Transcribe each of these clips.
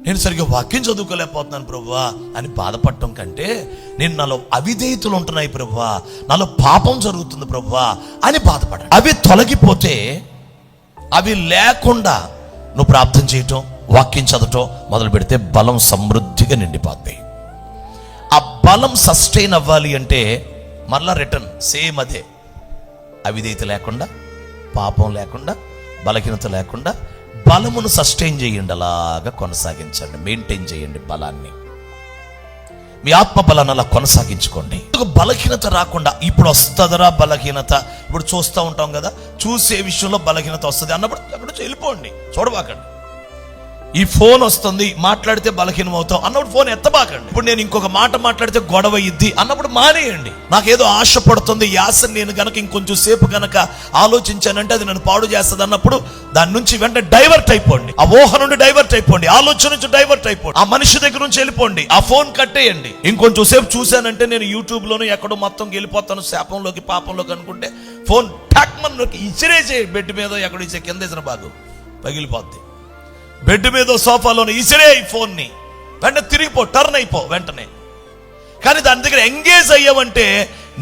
నేను సరిగ్గా వాక్యం చదువుకోలేకపోతున్నాను ప్రభువా అని బాధపడటం కంటే, నేను నాలో అవిధేయతలు ఉంటున్నాయి ప్రభువా, నాలో పాపం జరుగుతుంది ప్రభువా అని బాధపడ. అవి తొలగిపోతే, అవి లేకుండా నువ్వు ప్రార్థన చేయటం, వాక్యం చదవటం మొదలు పెడితే బలం సమృద్ధిగా నిండిపోద్ది. ఆ బలం సస్టైన్ అవ్వాలి అంటే మరలా రిటర్న్ సేమ్ అదే, అవిధేయత లేకుండా, పాపం లేకుండా, బలహీనత లేకుండా బలమును సస్టైన్ చేయండి. అలాగా కొనసాగించండి, మెయింటైన్ చేయండి బలాన్ని. మీ ఆత్మ బలాన్ని అలా కొనసాగించుకోండి. బలహీనత రాకుండా, ఇప్పుడు వస్తుందరా బలహీనత, ఇప్పుడు చూస్తూ ఉంటాం కదా, చూసే విషయంలో బలహీనత వస్తుంది అన్నప్పుడు అక్కడ వెళ్ళిపోండి, చూడబాకండి. ఈ ఫోన్ వస్తుంది, మాట్లాడితే బలహీనం అవుతాం అన్నప్పుడు ఫోన్ ఎత్తబాకండి. ఇప్పుడు నేను ఇంకొక మాట మాట్లాడితే గొడవ ఇద్ది అన్నప్పుడు మానేయండి. నాకేదో ఆశ పడుతుంది, ఈ ఆశ నేను గనక ఇంకొంచెం సేపు గనక ఆలోచించానంటే అది నన్ను పాడు చేస్తుంది అన్నప్పుడు దాని నుంచి వెంటనే డైవర్ట్ అయిపోండి. ఆ ఊహ నుండి డైవర్ట్ అయిపోండి, ఆలోచన నుంచి డైవర్ట్ అయిపోండి, ఆ మనిషి దగ్గర నుంచి వెళ్ళిపోండి, ఆ ఫోన్ కట్టేయండి. ఇంకొంచెం సేపు చూశానంటే నేను యూట్యూబ్ లోను ఎక్కడో మొత్తం వెళ్ళిపోతాను శాపంలోకి, పాపంలోకి అనుకుంటే ఫోన్ టాక్ మనకి ఇసిరేసే, బెడ్ మీద ఎక్కడో ఇచ్చే, కింద వేసిన బాగు పగిలిపోద్ది. బెడ్ మీద సోఫాలోనే ఇసిరే ఈ ఫోన్ని, వెంటనే తిరిగిపో, టర్న్ అయిపో వెంటనే. కానీ దాని దగ్గర ఎంగేజ్ అయ్యావంటే,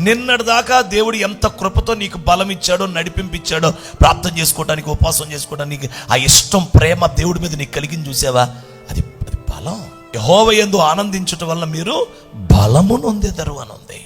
నిన్నటిదాకా దేవుడు ఎంత కృపతో నీకు బలం ఇచ్చాడో, నడిపించాడో, ప్రార్థన చేసుకోవడానికి, ఉపవాసం చేసుకోవడానికి, ఆ ఇష్టం, ప్రేమ దేవుడి మీద నీకు కలిగింది చూసావా, అది బలం. యెహోవా యందు ఆనందించటం వల్ల మీరు బలము నొందెదరు అని ఉంది.